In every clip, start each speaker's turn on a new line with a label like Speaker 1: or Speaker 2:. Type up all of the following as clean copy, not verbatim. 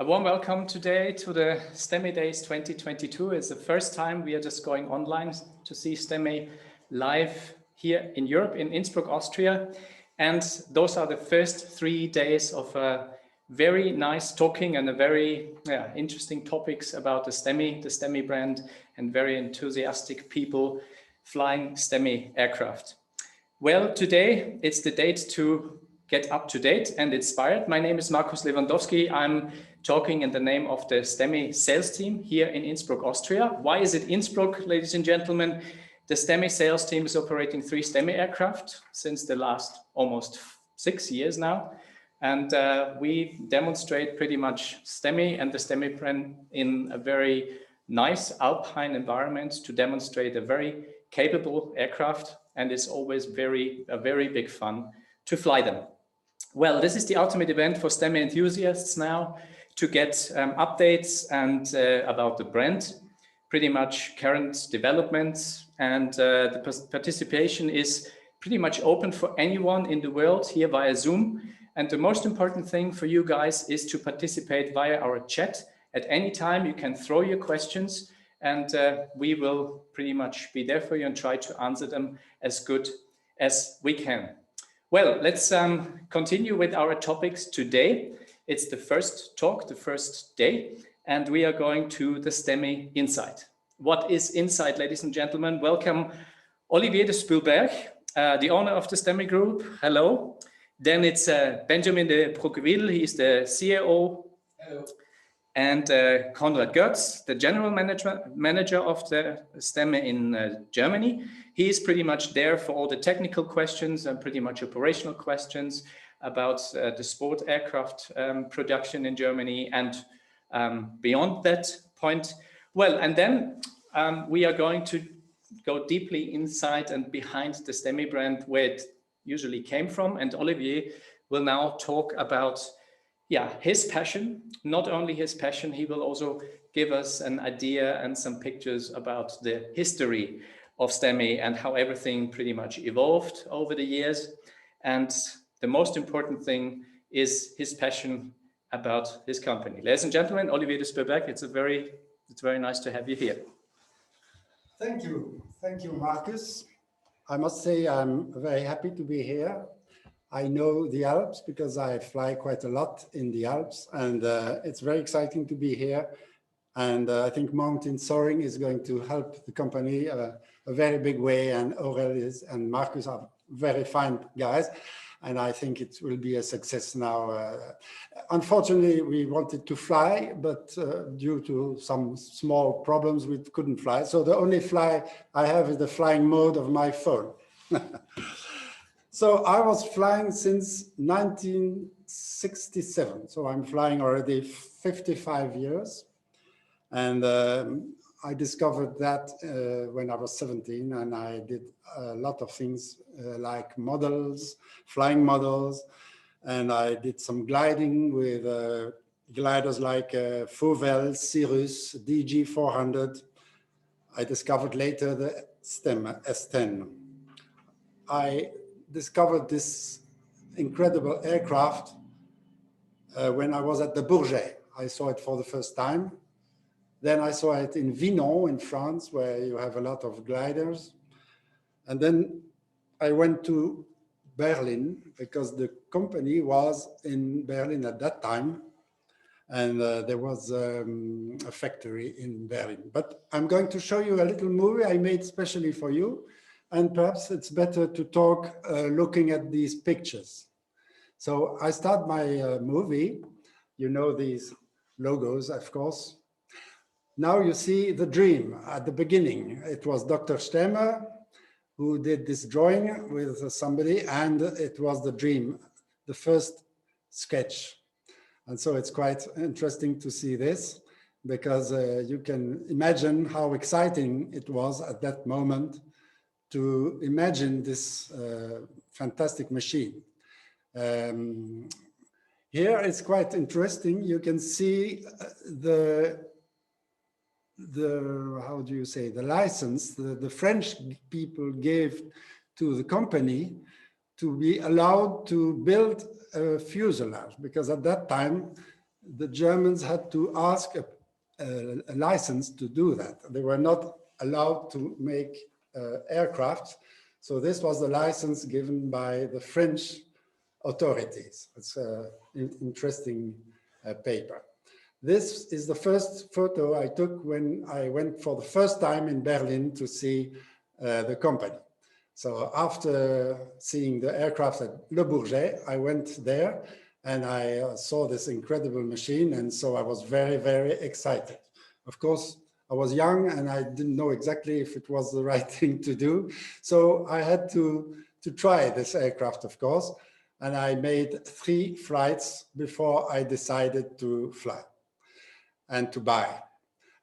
Speaker 1: A warm welcome today to the Stemme Days 2022. It's the first time we are just going online to see Stemme live here in Europe, in Innsbruck, Austria. And those are the first 3 days of a very nice talking and a very interesting topics about the Stemme brand, and very enthusiastic people flying Stemme aircraft. Well, today it's the date to get up to date and inspired. My name is Markus Lewandowski. I'm talking in the name of the Stemme sales team here in Innsbruck, Austria. Why is it Innsbruck, ladies and gentlemen? The Stemme sales team is operating 3 Stemme aircraft since the last almost 6 years now. And we demonstrate pretty much Stemme and the Stemme brand in a very nice alpine environment to demonstrate a very capable aircraft. And it's always a very big fun to fly them. Well, this is the ultimate event for Stemme enthusiasts now to get updates and about the brand, pretty much current developments, and the participation is pretty much open for anyone in the world here via Zoom. And the most important thing for you guys is to participate via our chat. At any time you can throw your questions, and we will pretty much be there for you and try to answer them as good as we can. Well, let's continue with our topics today. It's the first talk, the first day, and we are going to the Stemme Insight. What is Insight, ladies and gentlemen? Welcome, Olivier de Spoelberch, the owner of the Stemme Group. Hello. Then it's Benjamin de Broqueville. He's the CEO. Hello. And Koenraad Geurts, the general manager of the Stemme in Germany. He is pretty much there for all the technical questions and pretty much operational questions about the sport aircraft production in Germany and beyond that point. Well, and then we are going to go deeply inside and behind the Stemme brand, where it usually came from. And Olivier will now talk about his passion. Not only his passion, he will also give us an idea and some pictures about the history of Stemme and how everything pretty much evolved over the years. And the most important thing is his passion about his company. Ladies and gentlemen, Olivier de Spoelberch, it's very nice to have you here.
Speaker 2: Thank you, Marcus. I must say I'm very happy to be here. I know the Alps because I fly quite a lot in the Alps, and it's very exciting to be here. And I think mountain soaring is going to help the company a very big way, and Aurel and Marcus are very fine guys, and I think it will be a success now. Unfortunately, we wanted to fly, but due to some small problems, we couldn't fly. So the only fly I have is the flying mode of my phone. So I was flying since 1967. So I'm flying already 55 years. And I discovered that when I was 17, and I did a lot of things like models, flying models, and I did some gliding with gliders like Fauvel, Cirrus, DG400. I discovered later the Stemme S10. I discovered this incredible aircraft when I was at the Bourget. I saw it for the first time. Then I saw it in Vinon in France, where you have a lot of gliders. And then I went to Berlin because the company was in Berlin at that time. And there was a factory in Berlin. But I'm going to show you a little movie I made specially for you. And perhaps it's better to talk looking at these pictures. So I start my movie. You know these logos, of course. Now you see the dream at the beginning. It was Dr. Stemme who did this drawing with somebody, and it was the dream, the first sketch. And so it's quite interesting to see this, because you can imagine how exciting it was at that moment to imagine this fantastic machine. Here it's quite interesting. You can see the how do you say, the license the French people gave to the company to be allowed to build a fuselage, because at that time the Germans had to ask a license to do that. They were not allowed to make aircraft. So this was the license given by the French authorities. It's an interesting paper. This is the first photo I took when I went for the first time in Berlin to see the company. So after seeing the aircraft at Le Bourget, I went there and I saw this incredible machine. And so I was very, very excited. Of course, I was young and I didn't know exactly if it was the right thing to do. So I had to try this aircraft, of course. And I made 3 flights before I decided to fly and to buy.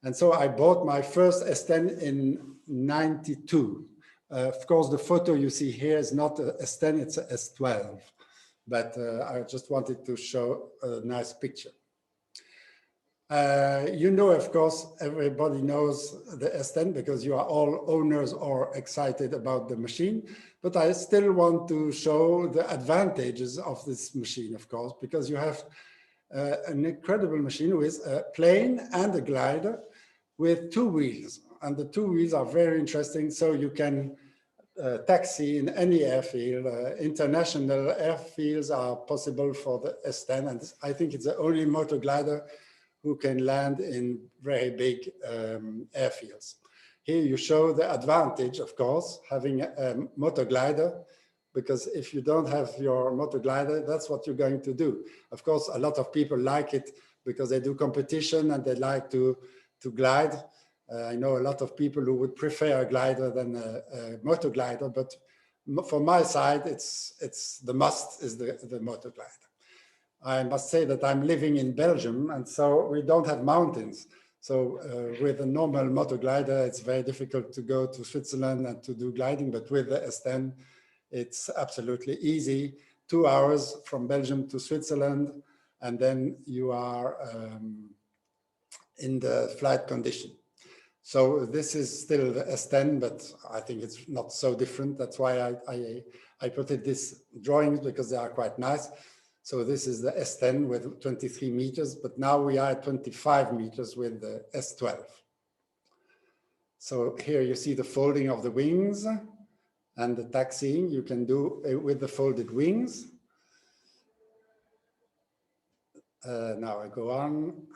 Speaker 2: And so I bought my first S10 in 92. Of course, the photo you see here is not a S10, it's a S12. But I just wanted to show a nice picture. You know, of course, everybody knows the S10 because you are all owners or excited about the machine. But I still want to show the advantages of this machine, of course, because you have an incredible machine with a plane and a glider with 2 wheels. And the 2 wheels are very interesting. So you can taxi in any airfield. International airfields are possible for the S10. And I think it's the only motor glider who can land in very big airfields. Here you show the advantage, of course, having a motor glider, because if you don't have your motor glider, that's what you're going to do. Of course, a lot of people like it because they do competition and they like to glide. I know a lot of people who would prefer a glider than a motor glider, but for my side, it's the must is the motor glider. I must say that I'm living in Belgium, and so we don't have mountains. So with a normal motor glider, it's very difficult to go to Switzerland and to do gliding, but with the S10, it's absolutely easy. 2 hours from Belgium to Switzerland, and then you are in the flight condition. So this is still the S10, but I think it's not so different. That's why I put it this drawings, because they are quite nice. So this is the S10 with 23 meters, but now we are at 25 meters with the S12. So here you see the folding of the wings and the taxiing you can do with the folded wings. Now I go on.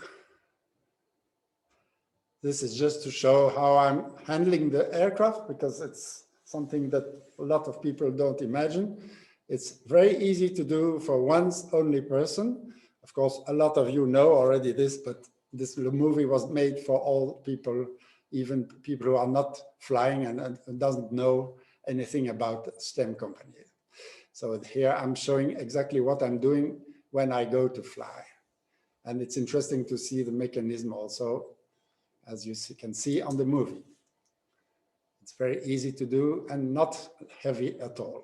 Speaker 2: This is just to show how I'm handling the aircraft, because it's something that a lot of people don't imagine. It's very easy to do for one's only person. Of course, a lot of you know already this, but this movie was made for all people, even people who are not flying and doesn't know anything about STEM company. So here I'm showing exactly what I'm doing when I go to fly. And it's interesting to see the mechanism also, as you can see on the movie. It's very easy to do and not heavy at all.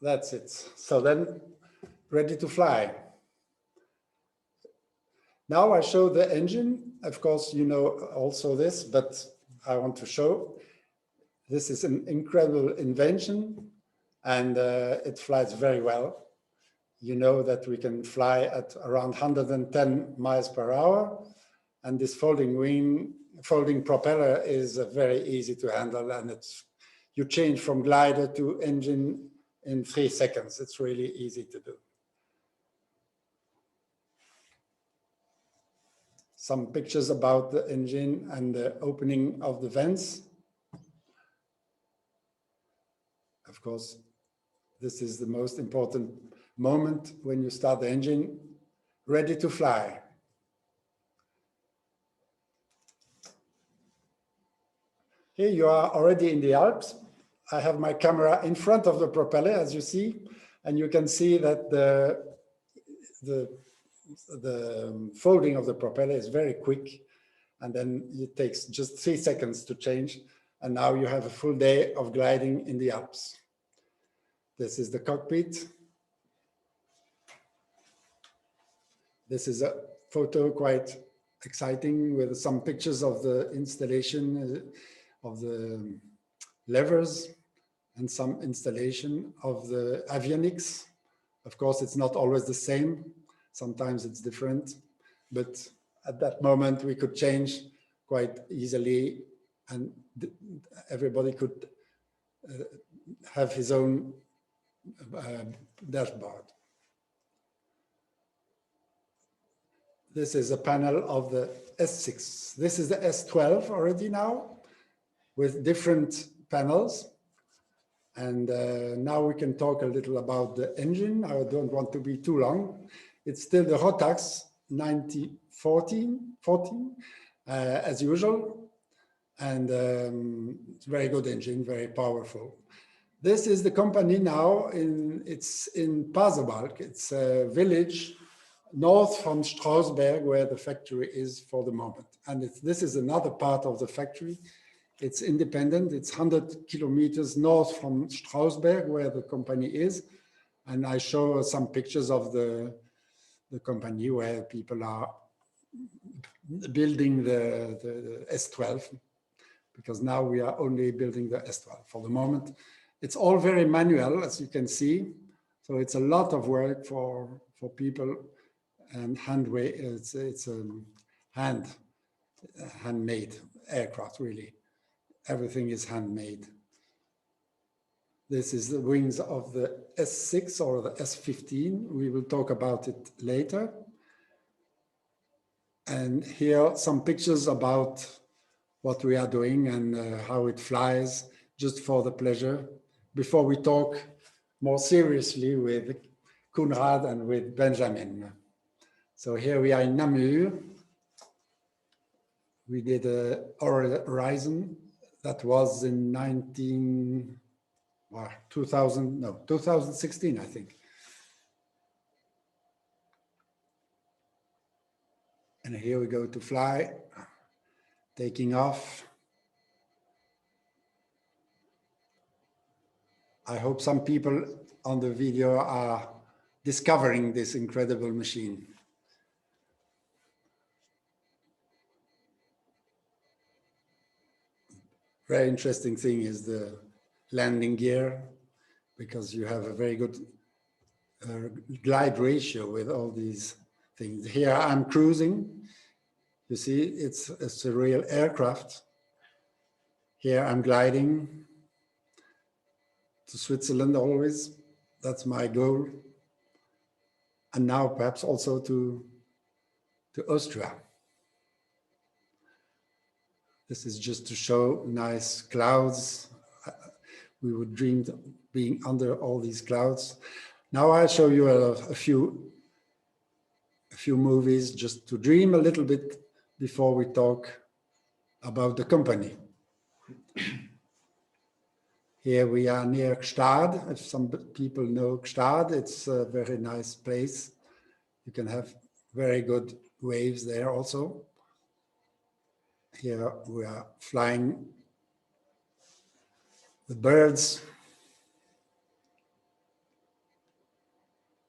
Speaker 2: That's it. So then, ready to fly. Now I show the engine. Of course, you know also this, but I want to show. This is an incredible invention, and it flies very well. You know that we can fly at around 110 miles per hour, and this folding propeller is very easy to handle, and you change from glider to engine in 3 seconds. It's really easy to do. Some pictures about the engine and the opening of the vents. Of course, this is the most important moment when you start the engine, ready to fly. Here you are already in the Alps. I have my camera in front of the propeller, as you see, and you can see that the folding of the propeller is very quick, and then it takes just 3 seconds to change, and now you have a full day of gliding in the Alps. This is the cockpit. This is a photo quite exciting with some pictures of the installation of the levers and some installation of the avionics. Of course, it's not always the same. Sometimes it's different, but at that moment we could change quite easily, and everybody could have his own dashboard. This is a panel of the S6. This is the S12 already now, with different panels. And now we can talk a little about the engine. I don't want to be too long. It's still the Rotax 9014, as usual. And it's a very good engine, very powerful. This is the company now, it's in Pasewalk. It's a village north from Strausberg, where the factory is for the moment. And this is another part of the factory. It's independent. It's 100 kilometers north from Strausberg, where the company is. And I show some pictures of the company where people are building the S12, because now we are only building the S12 for the moment. It's all very manual, as you can see. So it's a lot of work for people, and it's a handmade aircraft, really. Everything is handmade. This is the wings of the S6 or the S15. We will talk about it later. And here are some pictures about what we are doing and how it flies, just for the pleasure, before we talk more seriously with Koenraad and with Benjamin. So here we are in Namur. We did a Horizon that was in 2016, I think. And here we go to fly, taking off. I hope some people on the video are discovering this incredible machine. Very interesting thing is the landing gear, because you have a very good glide ratio with all these things. Here I'm cruising. You see, it's a real aircraft. Here I'm gliding to Switzerland always. That's my goal. And now perhaps also to Austria. This is just to show nice clouds. We would dream of being under all these clouds. Now I'll show you a few movies just to dream a little bit before we talk about the company. Here we are near Gstaad. If some people know Gstaad, it's a very nice place. You can have very good waves there also. Here we are flying the birds.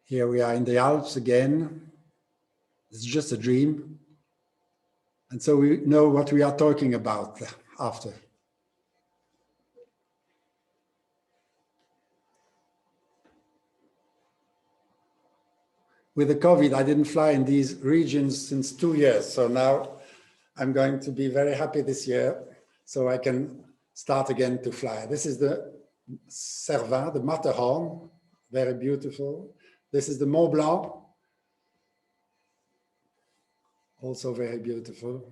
Speaker 2: Here we are in the Alps again. It's just a dream. And so we know what we are talking about after. With the COVID, I didn't fly in these regions since 2 years. So now I'm going to be very happy this year, so I can start again to fly. This is the Cervin, the Matterhorn, very beautiful. This is the Mont Blanc, also very beautiful,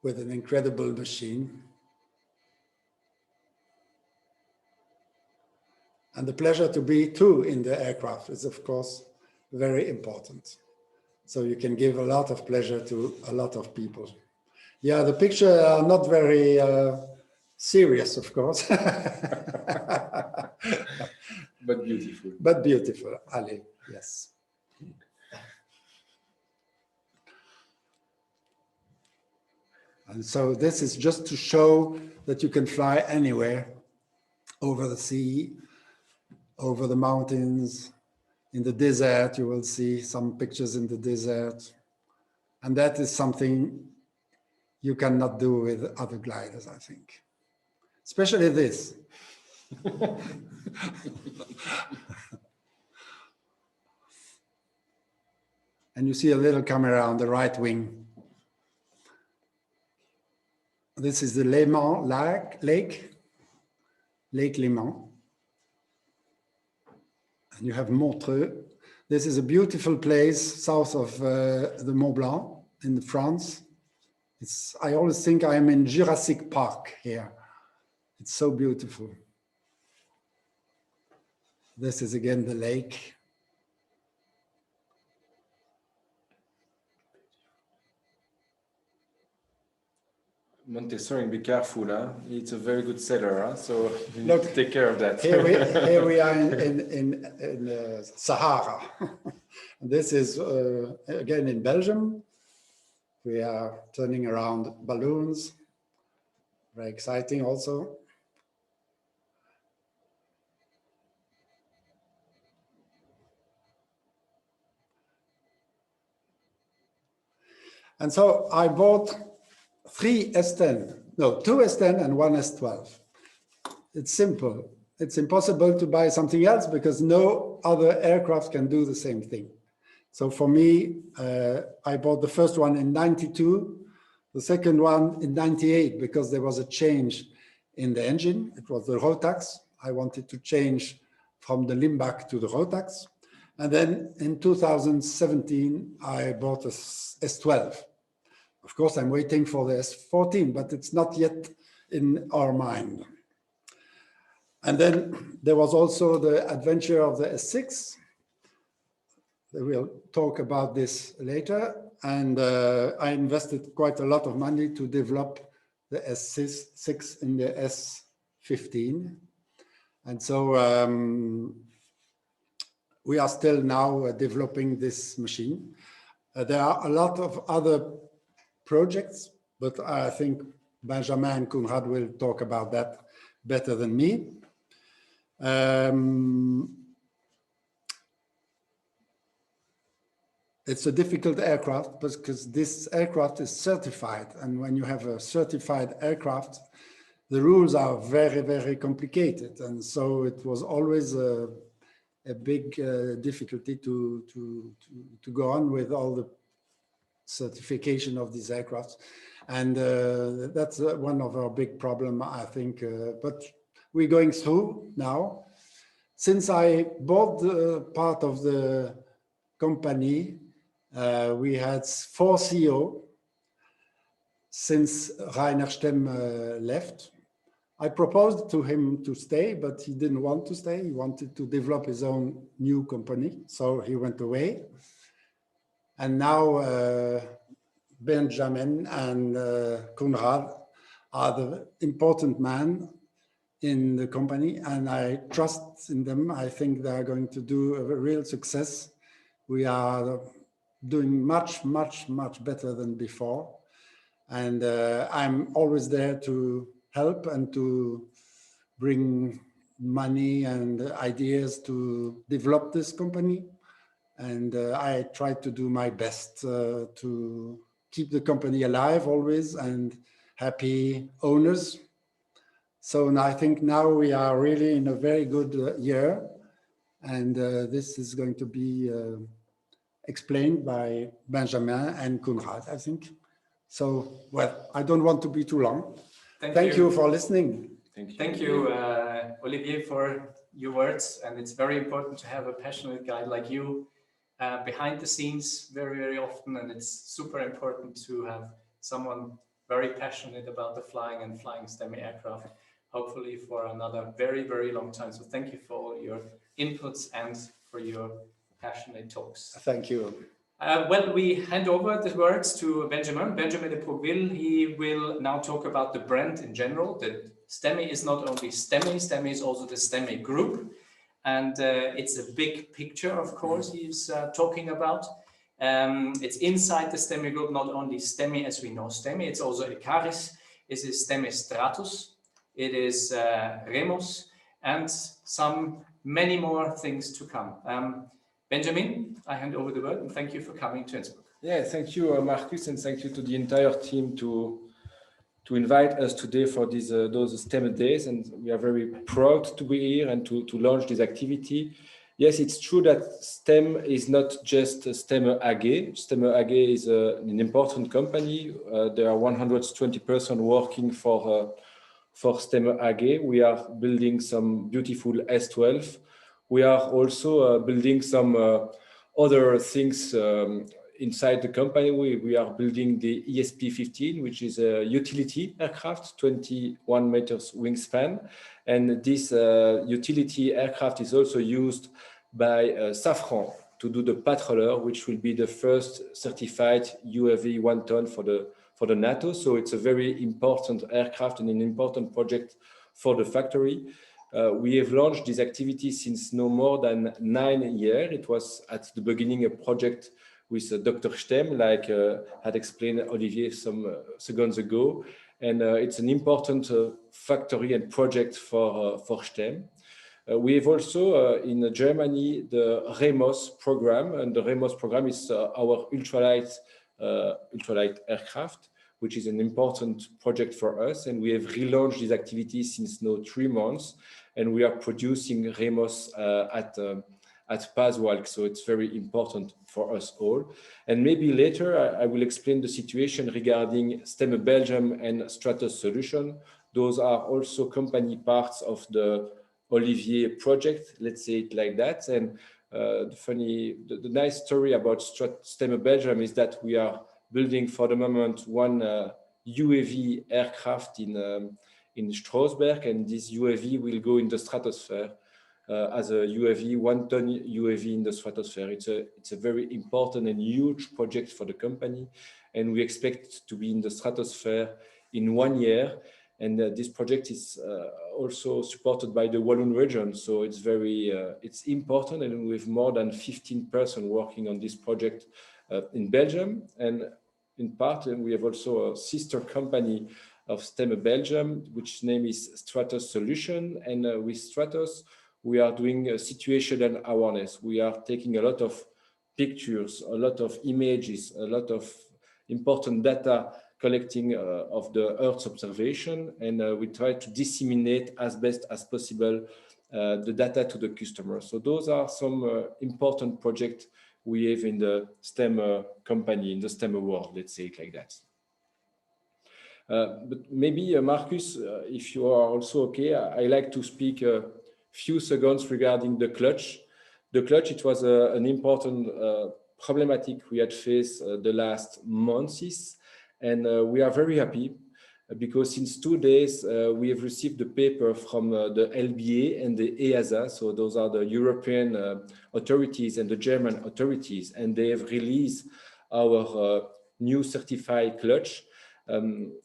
Speaker 2: with an incredible machine. And the pleasure to be too in the aircraft is, of course, very important. So you can give a lot of pleasure to a lot of people. Yeah, the pictures are not very serious, of course.
Speaker 1: But beautiful.
Speaker 2: But beautiful, allez, yes. And so this is just to show that you can fly anywhere, over the sea, over the mountains, in the desert. You will see some pictures in the desert. And that is something you cannot do with other gliders, I think. Especially this. And you see a little camera on the right wing. This is the Léman Lake Léman. And you have Montreux. This is a beautiful place south of the Mont Blanc in France. I always think I am in Jurassic Park here. It's so beautiful. This is again the lake.
Speaker 3: Montessori, be careful, huh? It's a very good seller, huh? So you need to take care of that.
Speaker 2: Here we are in Sahara. This is again in Belgium. We are turning around balloons. Very exciting also. And so I bought 3 S10, no, 2 S10 and 1 S12. It's simple. It's impossible to buy something else because no other aircraft can do the same thing. So for me, I bought the first one in 92, the second one in 98, because there was a change in the engine. It was the Rotax. I wanted to change from the Limbach to the Rotax. And then in 2017, I bought a S12. Of course, I'm waiting for the S14, but it's not yet in our mind. And then there was also the adventure of the S6. We'll talk about this later. And I invested quite a lot of money to develop the S6 in the S15. And so we are still now developing this machine. There are a lot of other projects, but I think Benjamin and Koenraad will talk about that better than me. It's a difficult aircraft because this aircraft is certified. And when you have a certified aircraft, the rules are very, very complicated. And so it was always a big difficulty to go on with all the certification of these aircraft. And that's one of our big problems, I think. But we're going through now. Since I bought the part of the company, we had 4 CEO since Rainer Stemme left. I proposed to him to stay, but he didn't want to stay. He wanted to develop his own new company, so he went away. And now Benjamin and Koenraad are the important men in the company, and I trust in them. I think they are going to do a real success. We are doing much, much, much better than before. And I'm always there to help and to bring money and ideas to develop this company. And I try to do my best to keep the company alive always and happy owners. So I think now we are really in a very good year. And this is going to be explained by Benjamin and Koenraad, I think. So, well, I don't want to be too long. Thank you for listening.
Speaker 1: Thank you, Olivier, for your words. And it's very important to have a passionate guy like you behind the scenes very, very often. And it's super important to have someone very passionate about the flying and flying Stemme aircraft, hopefully for another very, very long time. So thank you for all your inputs and for your passionate talks.
Speaker 2: Thank you.
Speaker 1: Well, we hand over the words to Benjamin de Broqueville. He will now talk about the brand in general. The Stemme is not only Stemme, Stemme is also the Stemme group. And it's a big picture, of course, he's talking about. It's inside the Stemme group, not only Stemme as we know Stemme, it's also Icaris, it is Stemme Stratus, it is Remos, and many more things to come. Benjamin, I hand over the word and thank you for coming to Innsbruck.
Speaker 3: Yeah, thank you, Marcus, and thank you to the entire team to invite us today for these those STEM days, and we are very proud to be here and to launch this activity. Yes, it's true that STEM is not just Stemme AG. Stemme AG is an important company. There are 120 persons working for Stemme AG. We are building some beautiful S12. We are also building some other things inside the company. We are building the ESP-15, which is a utility aircraft, 21 meters wingspan. And this utility aircraft is also used by Safran to do the Propeller, which will be the first certified UAV 1 ton for the NATO. So it's a very important aircraft and an important project for the factory. We have launched this activity since no more than 9 years. It was at the beginning a project with Dr. Stemme, like had explained Olivier some seconds ago. And it's an important factory and project for Stemme. We have also in Germany the REMOS program, and the REMOS program is our ultralight aircraft, which is an important project for us. And we have relaunched this activity since now 3 months, and we are producing REMOS at Pasewalk, so it's very important for us all. And maybe later I will explain the situation regarding Stemme Belgium and Stratos Solution. Those are also company parts of the Olivier project, let's say it like that. And the nice story about Stemme Belgium is that we are building for the moment one UAV aircraft in Strasbourg, and this UAV will go in the stratosphere as a UAV, 1 ton UAV in the stratosphere. It's a very important and huge project for the company, and we expect to be in the stratosphere in 1 year. And this project is also supported by the Walloon region, so it's very it's important, and we have more than 15 persons working on this project in Belgium. And in part, and we have also a sister company of Stemme Belgium, which name is Stratos Solution. And with Stratos, we are doing a situational awareness. We are taking a lot of pictures, a lot of images, a lot of important data collecting of the Earth's observation, and we try to disseminate as best as possible the data to the customer. So those are some important projects we have in the STEM company, in the STEM world, let's say it like that. But maybe Marcus, if you are also okay, I like to speak a few seconds regarding the clutch. The clutch, it was an important problematic we had faced the last months, and we are very happy because since 2 days we have received the paper from the LBA and the EASA, so those are the European authorities and the German authorities, and they have released our new certified clutch.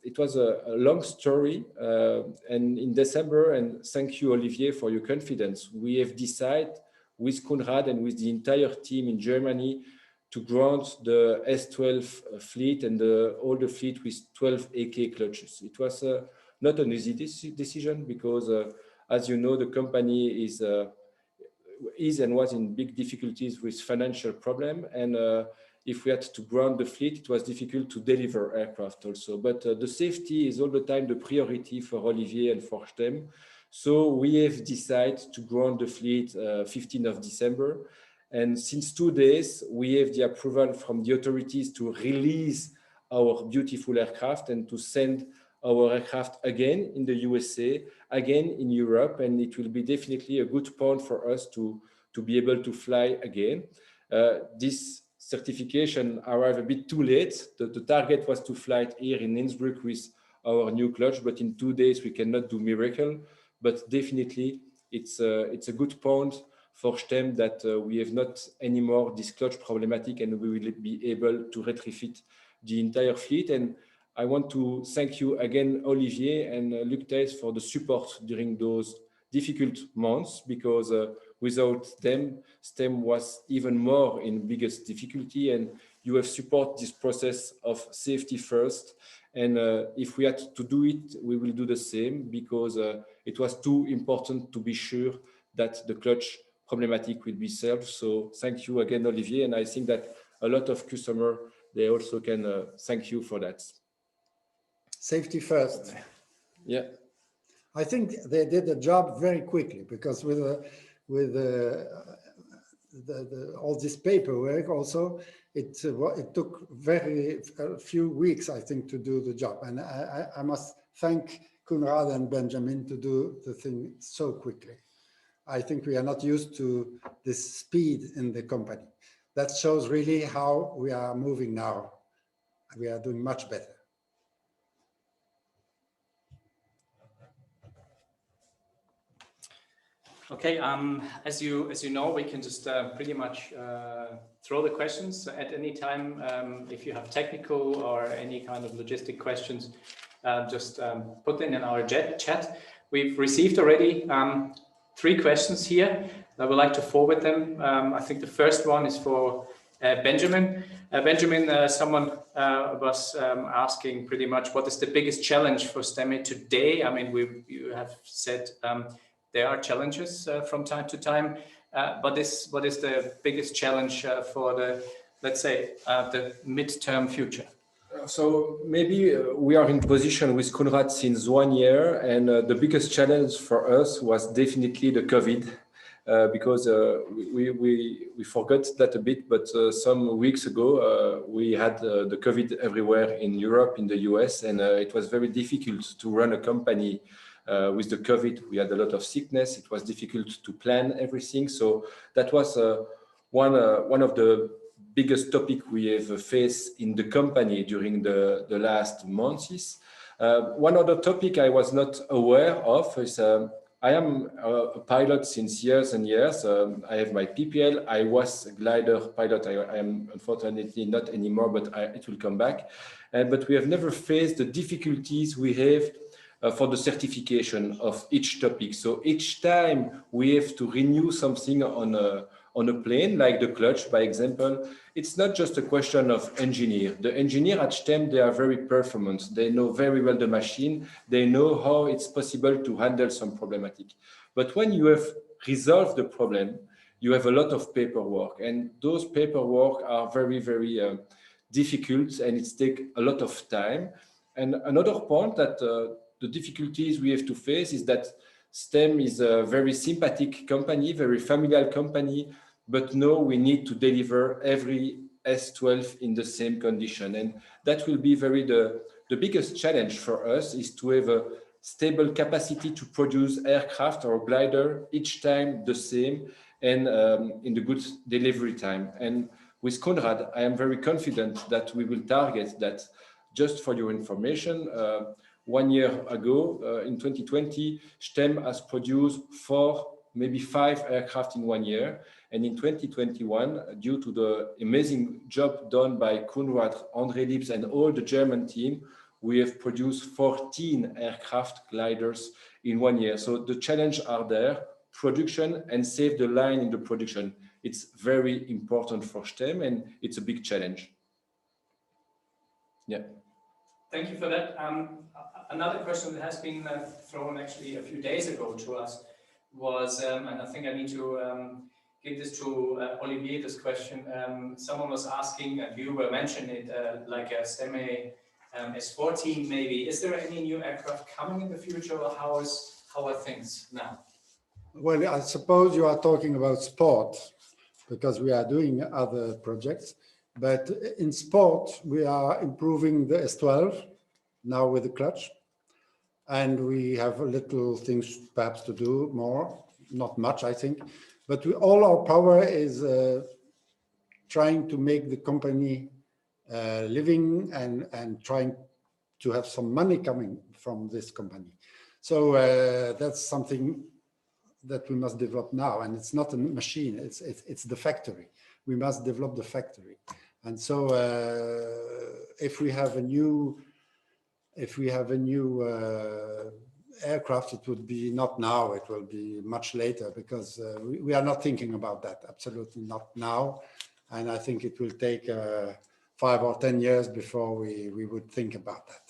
Speaker 3: It was a long story, and in December, and thank you, Olivier, for your confidence, we have decided with Koenraad and with the entire team in Germany to grant the S12 fleet and all the fleet with 12 AK clutches. It was not an easy decision because, as you know, the company is and was in big difficulties with financial problem, and if we had to ground the fleet, it was difficult to deliver aircraft also. But the safety is all the time the priority for Olivier and for Stemme. So we have decided to ground the fleet 15th of December. And since 2 days, we have the approval from the authorities to release our beautiful aircraft and to send our aircraft again in the USA, again in Europe. And it will be definitely a good point for us to be able to fly again. This certification arrived a bit too late. The target was to fly here in Innsbruck with our new clutch, but in 2 days we cannot do miracle. But definitely it's a good point for Stemme that we have not anymore this clutch problematic, and we will be able to retrofit the entire fleet. And I want to thank you again, Olivier and Luc Thijs, for the support during those difficult months, because without them, Stemme was even more in biggest difficulty, and you have supported this process of safety first. And if we had to do it, we will do the same, because it was too important to be sure that the clutch problematic will be solved. So thank you again, Olivier. And I think that a lot of customers, they also can thank you for that.
Speaker 2: Safety first.
Speaker 3: Yeah.
Speaker 2: I think they did the job very quickly, because with all this paperwork also, it took a few weeks, I think, to do the job. And I must thank Koenraad and Benjamin to do the thing so quickly. I think we are not used to this speed in the company. That shows really how we are moving now. We are doing much better.
Speaker 1: Okay, as you know, we can just pretty much throw the questions at any time. If you have technical or any kind of logistic questions, just put them in our chat. We've received already 3 questions here. I would like to forward them. I think the first one is for Benjamin. Benjamin, someone was asking pretty much, what is the biggest challenge for Stemme today? I mean, you have said there are challenges from time to time, but what is the biggest challenge for the, let's say, the midterm future?
Speaker 3: So maybe we are in position with Koenraad since 1 year, and the biggest challenge for us was definitely the COVID, because we forgot that a bit, but some weeks ago we had the COVID everywhere in Europe, in the US, and it was very difficult to run a company with the COVID. We had a lot of sickness. It was difficult to plan everything. So that was one of the biggest topic we have faced in the company during the last months. One other topic I was not aware of is I am a pilot since years and years. I have my PPL. I was a glider pilot. I am unfortunately not anymore, but it will come back. But we have never faced the difficulties we have for the certification of each topic. So each time we have to renew something on a plane, like the clutch, by example, it's not just a question of engineer. The engineer at Stemme, they are very performant. They know very well the machine. They know how it's possible to handle some problematic. But when you have resolved the problem, you have a lot of paperwork, and those paperwork are very, very difficult, and it takes a lot of time. And another point that the difficulties we have to face is that Stemme is a very sympathetic company, very familiar company, but now we need to deliver every S12 in the same condition. And that will be the biggest challenge for us, is to have a stable capacity to produce aircraft or glider each time the same, and in the good delivery time. And with Koenraad, I am very confident that we will target that. Just for your information, 1 year ago, in 2020, Stemme has produced 4, maybe 5 aircraft in 1 year. And in 2021, due to the amazing job done by Koenraad, André Lips, and all the German team, we have produced 14 aircraft gliders in 1 year. So the challenges are there, production and save the line in the production. It's very important for Stemme, and it's a big challenge. Yeah.
Speaker 1: Thank you for that. Another question that has been thrown actually a few days ago to us was, and I think I need to give this to Olivier, this question. Someone was asking, and you were mentioning it, like a Stemme S14 maybe. Is there any new aircraft coming in the future, or how are things now?
Speaker 2: Well, I suppose you are talking about sport, because we are doing other projects. But in sport, we are improving the S12 now with the clutch. And we have little things perhaps to do more, not much, I think. But all our power is trying to make the company living and trying to have some money coming from this company. So that's something that we must develop now. And it's not a machine, it's the factory. We must develop the factory. And so if we have a new aircraft, it would be not now, it will be much later, because we are not thinking about that, absolutely not now. And I think it will take 5 or 10 years before we would think about that.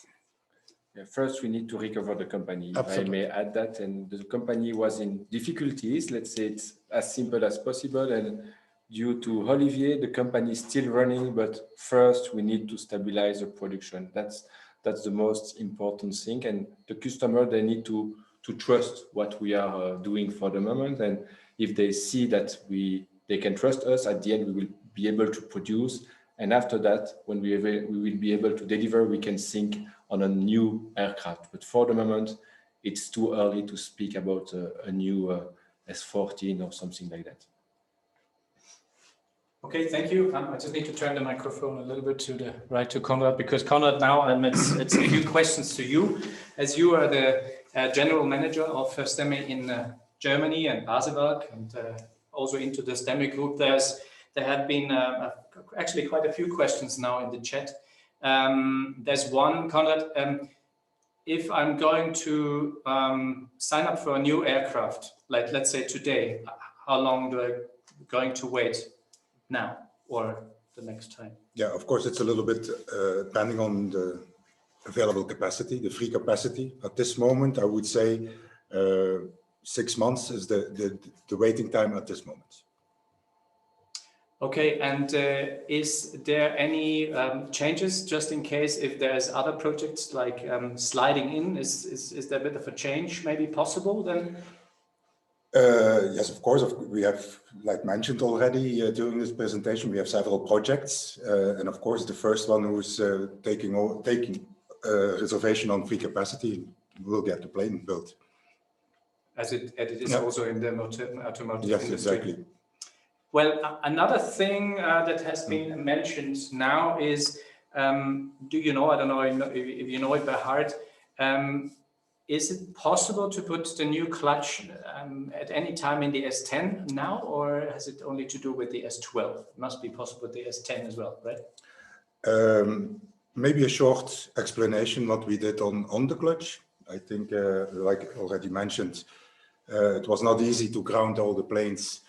Speaker 3: Yeah, first, we need to recover the company.
Speaker 2: Absolutely.
Speaker 3: If I may add that, and the company was in difficulties. Let's say it's as simple as possible. And due to Olivier, the company is still running. But first, we need to stabilize the production. That's the most important thing. And the customer, they need to trust what we are doing for the moment. And if they see that they can trust us, at the end, we will be able to produce. And after that, when we will be able to deliver, we can think on a new aircraft. But for the moment, it's too early to speak about a new S14 or something like that.
Speaker 1: Okay, thank you. I just need to turn the microphone a little bit to the right to Koenraad, because Koenraad, now it's a few questions to you. As you are the general manager of Stemme in Germany and Baselwerk, and also into the Stemme group, there have been actually quite a few questions now in the chat. There's one, Koenraad, if I'm going to sign up for a new aircraft, like let's say today, how long do I going to wait now or the next time?
Speaker 4: Yeah, of course, it's a little bit depending on the available capacity, the free capacity. At this moment, I would say 6 months is the waiting time at this moment.
Speaker 1: Okay, and is there any changes just in case if there's other projects like sliding in? Is there a bit of a change maybe possible then?
Speaker 4: Yes, of course. We have, like mentioned already during this presentation, we have several projects, and of course, the first one who's taking reservation on free capacity will get the plane built.
Speaker 1: As it is also in the automotive industry.
Speaker 4: Exactly.
Speaker 1: Well, another thing that has been mentioned now is, do you know, I don't know if you know it by heart, is it possible to put the new clutch at any time in the S10 now, or has it only to do with the S12? It must be possible with the S10 as well, right?
Speaker 4: Maybe a short explanation what we did on the clutch. I think, like already mentioned, it was not easy to ground all the planes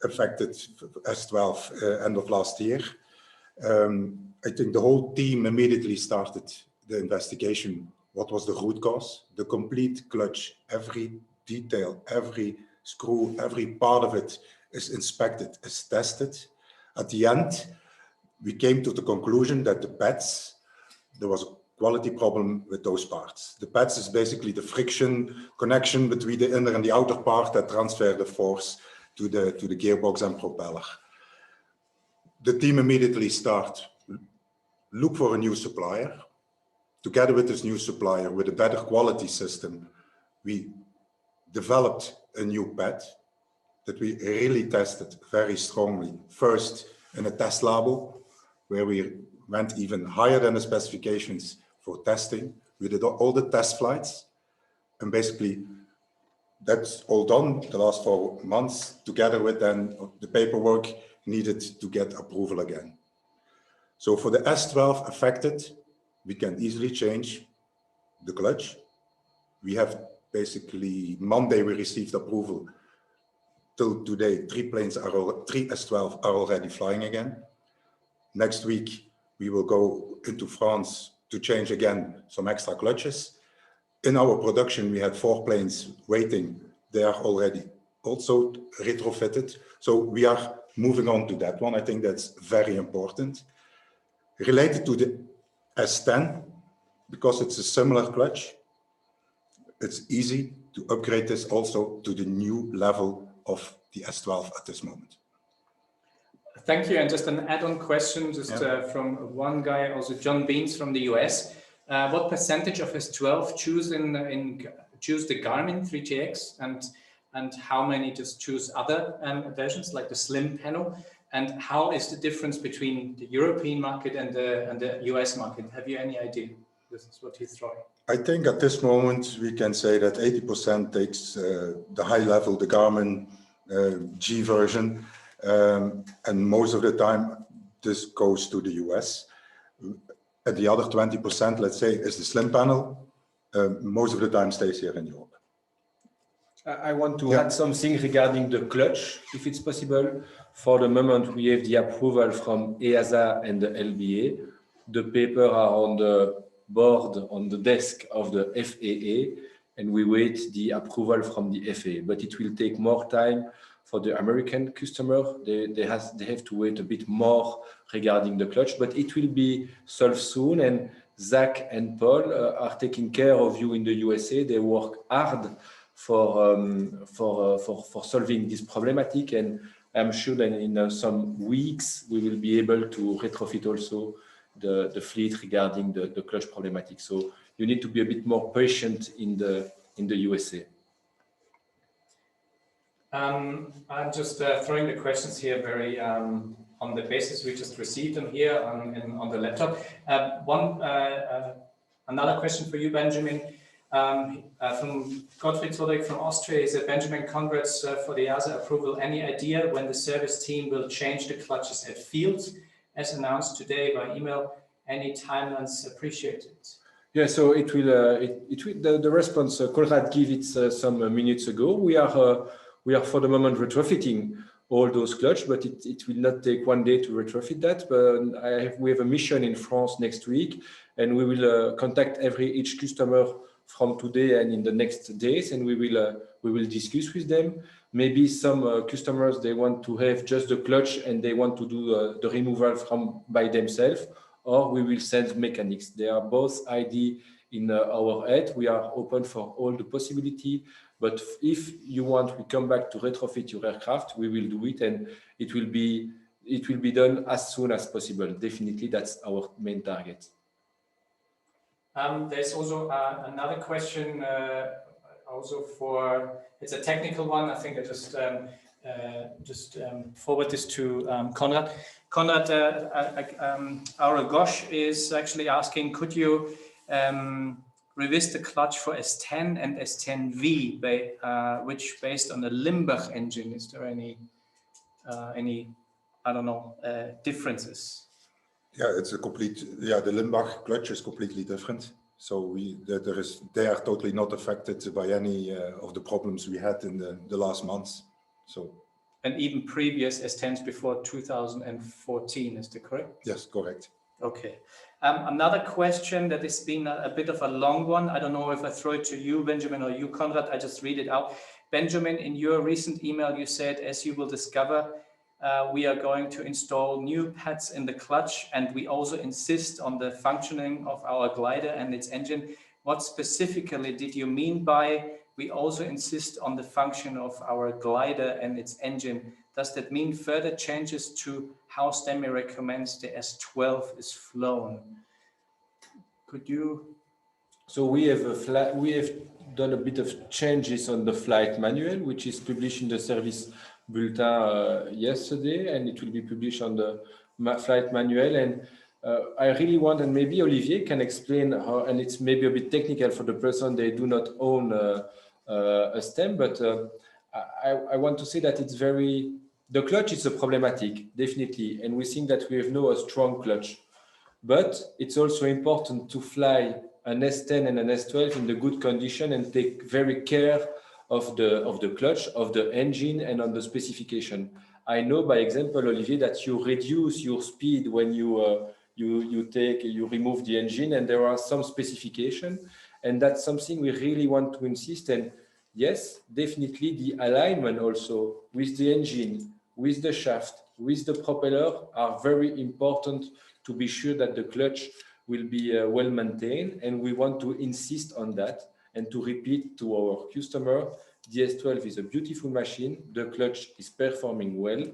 Speaker 4: affected S12 end of last year. I think the whole team immediately started the investigation. What was the root cause? The complete clutch, every detail, every screw, every part of it is inspected, is tested. At the end, we came to the conclusion that the pads, there was a quality problem with those parts. The pads is basically the friction connection between the inner and the outer part that transfer the force to the gearbox and propeller. The team immediately look for a new supplier. Together with this new supplier, with a better quality system, we developed a new pad that we really tested very strongly. First in a test lab, where we went even higher than the specifications for testing. We did all the test flights, and basically that's all done the last 4 months, together with then the paperwork needed to get approval again. So for the S12 affected, we can easily change the clutch. We have basically Monday we received approval. Till today, 3 S12 are already flying again. Next week we will go into France to change again some extra clutches. In our production, we had 4 planes waiting. They are already also retrofitted. So we are moving on to that one. I think that's very important. Related to the S10, because it's a similar clutch, it's easy to upgrade this also to the new level of the S12 at this moment.
Speaker 1: Thank you. And just an add-on question, from one guy, also John Beans from the US. What percentage of S12 choose the Garmin 3TX, and how many just choose other versions like the slim panel? And how is the difference between the European market and the US market? Have you any idea? This is what he's throwing.
Speaker 4: I think at this moment we can say that 80% takes the high level, the Garmin G version, and most of the time this goes to the US. And the other 20%, let's say, is the slim panel. Most of the time stays here in Europe.
Speaker 3: I want to add something regarding the clutch, if it's possible. For the moment, we have the approval from EASA and the LBA. The papers are on the board on the desk of the FAA, and we wait the approval from the FAA. But it will take more time for the American customer. They have to wait a bit more regarding the clutch, but it will be solved soon. And Zach and Paul are taking care of you in the USA. They work hard for solving this problematic, and I'm sure that in some weeks we will be able to retrofit also the fleet regarding the clutch problematic. So you need to be a bit more patient in the USA.
Speaker 1: I'm just throwing the questions here very on the basis we just received them here on the laptop. Another question for you, Benjamin, from Gottfried Zodek from Austria. Is that Benjamin, congrats for the EASA approval. Any idea when the service team will change the clutches at fields, as announced today by email? Any timelines appreciated? Yeah, so it will. The response Koenraad gave it some minutes ago. We are for the moment retrofitting all those clutch, but it will not take one day to retrofit that. But we have a mission in France next week, and we will contact each customer from today and in the next days, and we will discuss with them. Maybe some customers, they want to have just the clutch and they want to do the removal by themselves, or we will send mechanics. They are both ideas in our head. We are open for all the possibility. But if you want, we come back to retrofit your aircraft, we will do it, and it will be done as soon as possible. Definitely, that's our main target. There's also another question, it's a technical one. I think I just forward this to Koenraad. Koenraad, our Gosh is actually asking, could you revise the clutch for S10 and S10V, which based on the Limbach engine? Is there any I don't know, differences?
Speaker 4: Yeah, it's a complete. Yeah, the Limbach clutch is completely different. So they are totally not affected by any of the problems we had in the last months. So.
Speaker 1: And even previous S10s before 2014, is that correct?
Speaker 4: Yes, correct.
Speaker 1: Okay. Another question that has been a bit of a long one. I don't know if I throw it to you, Benjamin, or you, Koenraad. I just read it out. Benjamin, in your recent email, you said, as you will discover, we are going to install new pads in the clutch, and we also insist on the functioning of our glider and its engine. What specifically did you mean by we also insist on the function of our glider and its engine? Does that mean further changes to how Stemme recommends the S12 is flown? Could you?
Speaker 3: So we have done a bit of changes on the flight manual, which is published in the service bulletin yesterday, and it will be published on the flight manual. And I really want, and maybe Olivier can explain how, and it's maybe a bit technical for the person, they do not own a stem, but I want to say that it's the clutch is a problematic, definitely, and we think that we have now a strong clutch, but it's also important to fly an S10 and an S12 in the good condition and take very care of the clutch, of the engine, and on the specification. I know, by example, Olivier, that you reduce your speed when you remove the engine, and there are some specification, and that's something we really want to insist. And yes, definitely the alignment also with the engine, with the shaft, with the propeller are very important to be sure that the clutch will be well maintained, and we want to insist on that and to repeat to our customer, the S12 is a beautiful machine, the clutch is performing well,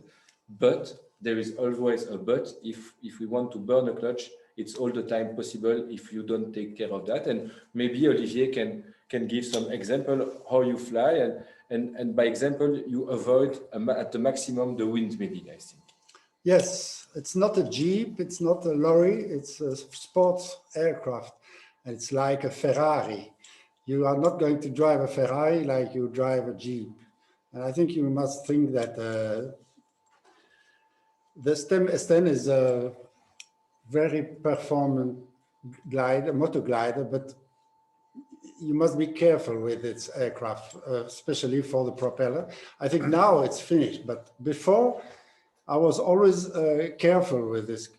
Speaker 3: but there is always a but. If we want to burn a clutch, it's all the time possible if you don't take care of that. And maybe Olivier can give some example how you fly, and by example, you avoid at the maximum the wind milling, I think.
Speaker 2: Yes, it's not a Jeep, it's not a lorry, it's a sports aircraft. It's like a Ferrari. You are not going to drive a Ferrari like you drive a Jeep. And I think you must think that the Stemme S10 is a very performant glider, motor glider, but you must be careful with its aircraft, especially for the propeller. I think now it's finished, but before I was always careful with this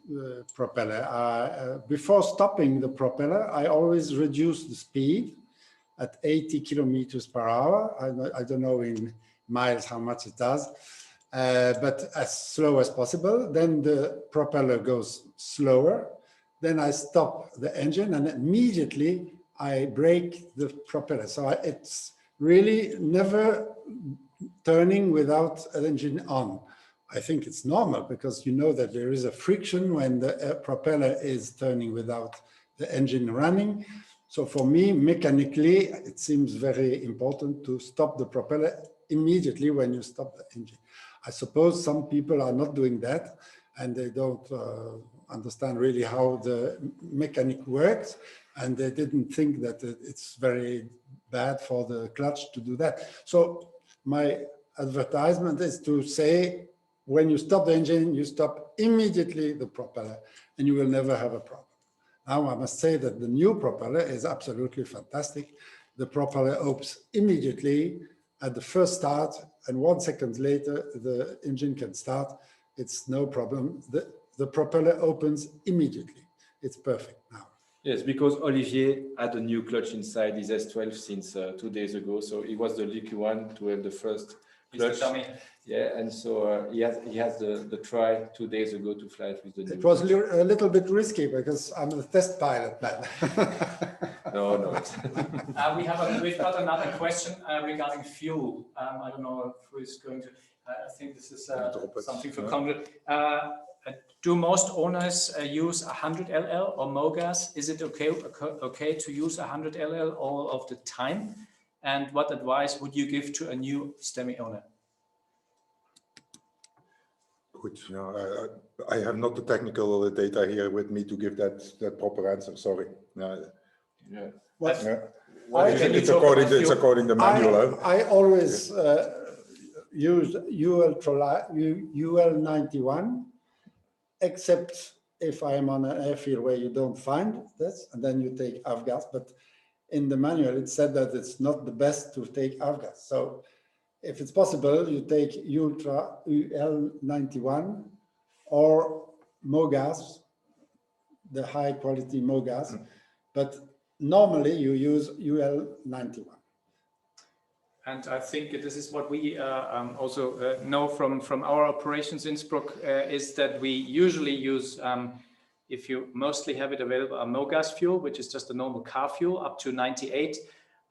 Speaker 2: propeller. Before stopping the propeller, I always reduced the speed at 80 kilometers per hour. I don't know in miles how much it does, but as slow as possible. Then the propeller goes slower. Then I stop the engine and immediately I brake the propeller. So it's really never turning without an engine on. I think it's normal because you know that there is a friction when the propeller is turning without the engine running. So for me, mechanically, it seems very important to stop the propeller immediately when you stop the engine. I suppose some people are not doing that and they don't understand really how the mechanic works, and they didn't think that it's very bad for the clutch to do that. So my advertisement is to say, when you stop the engine, you stop immediately the propeller and you will never have a problem. Now, I must say that the new propeller is absolutely fantastic. The propeller opens immediately at the first start, and 1 second later, the engine can start. It's no problem. The propeller opens immediately. It's perfect now.
Speaker 3: Yes, because Olivier had a new clutch inside his S12 since 2 days ago, so he was the lucky one to have the first clutch. Yeah, and so he has the try 2 days ago to fly it with the new.
Speaker 2: It was a little bit risky because I'm a test pilot, man.
Speaker 3: No.
Speaker 1: We've got another question regarding fuel. I don't know who is going to. I think this is something for Koenraad. Do most owners use 100 LL or MOGAS? Is it okay to use 100 LL all of the time? And what advice would you give to a new Stemme owner?
Speaker 4: Good. Yeah, I have not the technical data here with me to give that proper answer. Sorry.
Speaker 2: Yeah.
Speaker 4: It's according to the manual.
Speaker 2: I always use UL 91, except if I am on an airfield where you don't find this, and then you take avgas. But in the manual, it said that it's not the best to take avgas. So if it's possible, you take UL 91 or MOGAS, the high quality MOGAS, but normally you use UL 91.
Speaker 1: And I think this is what we also know from our operations in Innsbruck, is that we usually use, if you mostly have it available, a MOGAS fuel, which is just a normal car fuel up to 98.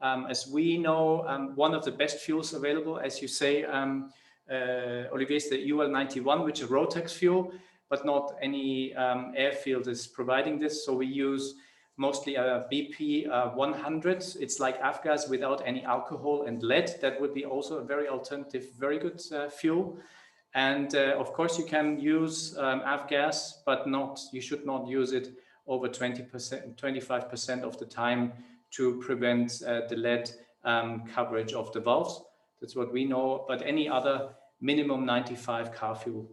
Speaker 1: As we know, one of the best fuels available, as you say, Olivier, is the UL 91, which is Rotex fuel, but not any airfield is providing this. So we use mostly a BP 100. It's like avgas without any alcohol and lead. That would be also a very alternative, very good fuel. And of course, you can use avgas, but you should not use it over 20%, 25% of the time to prevent the lead coverage of the valves. That's what we know. But any other minimum 95 car fuel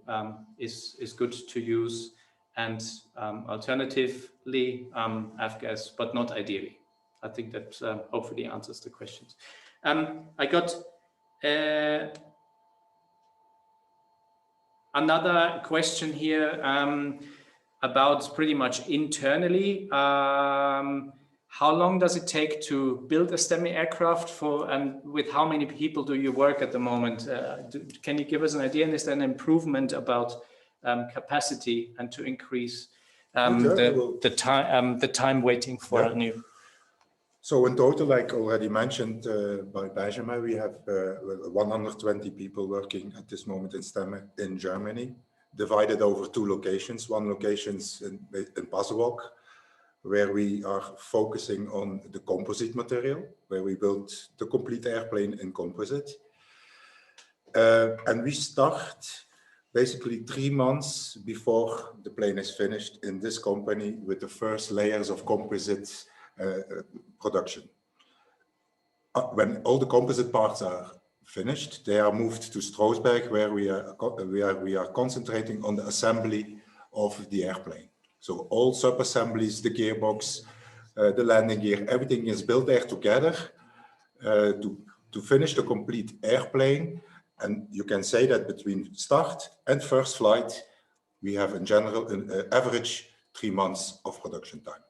Speaker 1: is good to use. And alternatively, avgas, but not ideally. I think that hopefully answers the questions. I got another question here about pretty much internally. How long does it take to build a Stemme aircraft and with how many people do you work at the moment? Can you give us an idea? And is there an improvement about capacity and to increase the time waiting for a new?
Speaker 4: So in total, like already mentioned by Benjamin, we have 120 people working at this moment in Stemme in Germany, divided over 2 locations. One location is in Pasewalk, where we are focusing on the composite material, where we built the complete airplane in composite. And we start basically 3 months before the plane is finished in this company with the first layers of composite production. When all the composite parts are finished, they are moved to Stroosberg, where we are concentrating on the assembly of the airplane. So all sub-assemblies, the gearbox, the landing gear, everything is built there together to finish the complete airplane. And you can say that between start and first flight, we have in general an average 3 months of production time.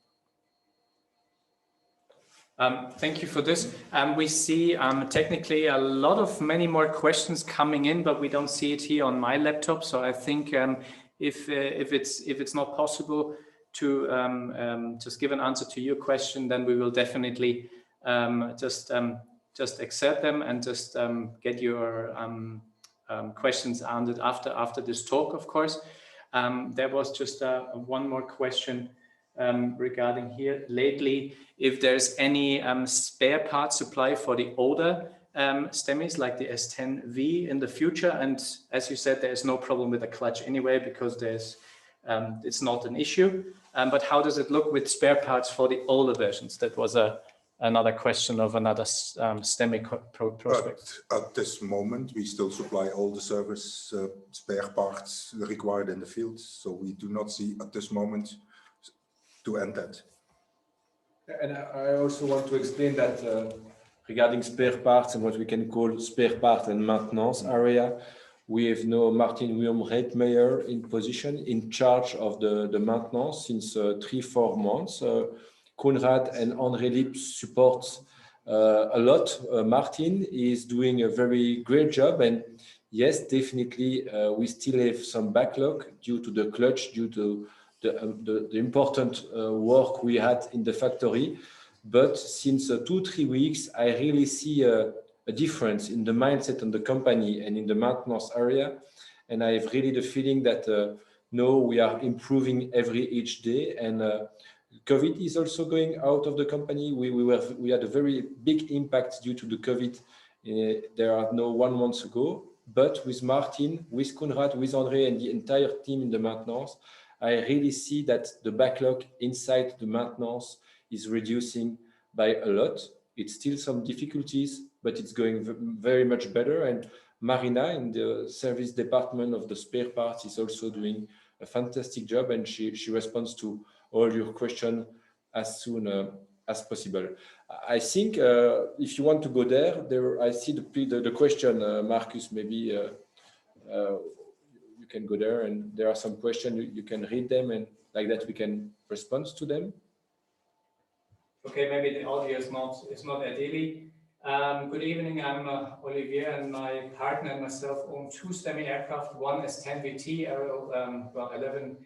Speaker 1: Thank you for this. We see technically many more questions coming in, but we don't see it here on my laptop. So I think if it's not possible to just give an answer to your question, then we will definitely just accept them and just get your questions answered after this talk, of course. There was just one more question regarding here lately, if there's any spare part supply for the older STEMIs like the S10V in the future. And as you said, there is no problem with the clutch anyway, because it's not an issue. But how does it look with spare parts for the older versions? That was another question of another STEMI prospect.
Speaker 4: At this moment, we still supply all the service spare parts required in the field. So we do not see at this moment to end that.
Speaker 3: And I also want to explain that regarding spare parts and what we can call spare part and maintenance area, we have now Martin Reitmeier in position, in charge of the maintenance since 3-4 months. Koenraad and André Lip support a lot. Martin is doing a very great job, and yes, definitely we still have some backlog due to the clutch, due to the important work we had in the factory. But since 2-3 weeks, I really see a difference in the mindset of the company and in the maintenance area. And I have really the feeling that now we are improving each day. And COVID is also going out of the company. We had a very big impact due to the COVID. There are no 1 month ago. But with Martin, with Koenraad, with André and the entire team in the maintenance, I really see that the backlog inside the maintenance is reducing by a lot. It's still some difficulties, but it's going very much better. And Marina in the service department of the spare parts is also doing a fantastic job, and she responds to all your questions as soon as possible. I think if you want to go there I see the question, Marcus, maybe you can go there, and there are some questions, you can read them, and like that we can respond to them.
Speaker 1: Okay, maybe the audio is not ideally. Good evening, I'm Olivier, and my partner and myself own 2 STEMI aircraft. One is S10VT, Aero 11,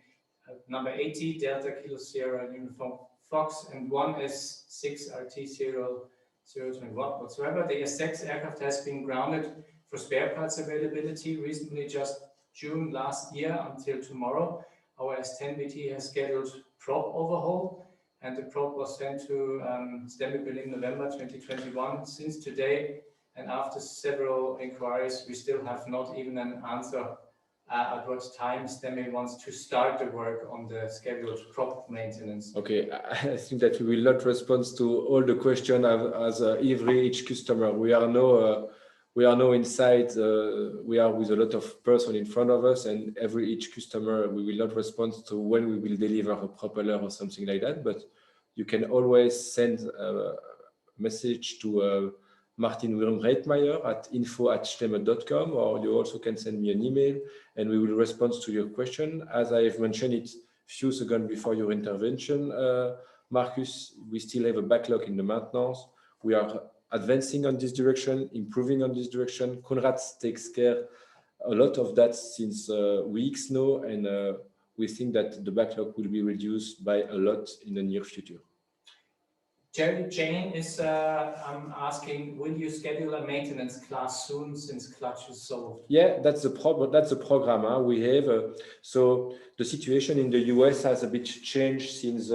Speaker 1: number 80, Delta Kilo Sierra Uniform Fox, and one is 6RT0021 whatsoever. The S6 aircraft has been grounded for spare parts availability recently, just June last year until tomorrow. Our S10VT has scheduled prop overhaul, and the prop was sent to STEMI in November 2021. Since today, and after several inquiries, we still have not even an answer at what time STEMI wants to start the work on the scheduled prop maintenance.
Speaker 3: Okay, I think that we will not respond to all the questions as each customer. We are now inside. We are with a lot of person in front of us, and each customer we will not respond to when we will deliver a propeller or something like that. But you can always send a message to Martin Reitmeier at info@stemme.com, or you also can send me an email, and we will respond to your question. As I have mentioned it a few seconds before your intervention, Marcus, we still have a backlog in the maintenance. We are advancing on this direction, improving on this direction. Koenraad takes care a lot of that since weeks now, and we think that the backlog will be reduced by a lot in the near future.
Speaker 1: Jerry Jane is asking, will you schedule a maintenance class soon since clutch is sold?
Speaker 3: Yeah, that's the program we have. So the situation in the US has a bit changed since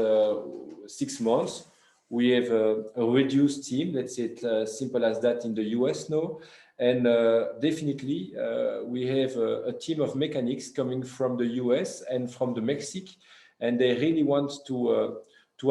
Speaker 3: 6 months. We have a reduced team, let's say it simple as that, in the US now. And definitely we have a team of mechanics coming from the US and from the Mexico, and they really want to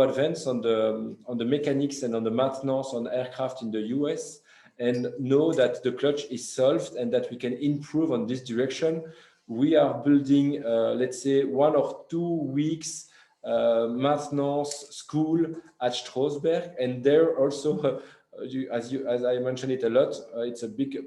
Speaker 3: advance on the mechanics and on the maintenance on aircraft in the US, and know that the clutch is solved and that we can improve on this direction. We are building, let's say, 1 or 2 weeks maintenance school at Strausberg, and there also as I mentioned it a lot, it's a big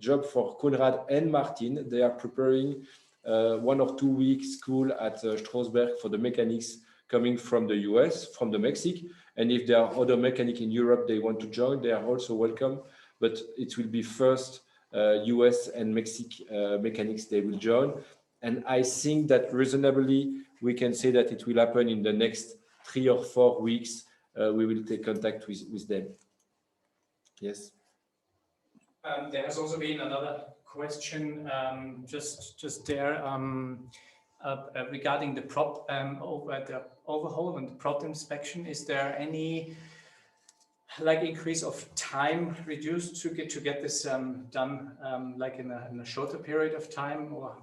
Speaker 3: job for Koenraad and Martin. They are preparing 1 or 2 week school at Strasbourg for the mechanics coming from the US, from the Mexico. And if there are other mechanics in Europe they want to join, they are also welcome. But it will be first US and Mexican mechanics they will join. And I think that reasonably we can say that it will happen in the next 3 or 4 weeks. We will take contact with them. Yes.
Speaker 1: There has also been another question just there regarding the the overhaul and the prop inspection. Is there any like increase of time reduced to get this done like in a shorter period of time, or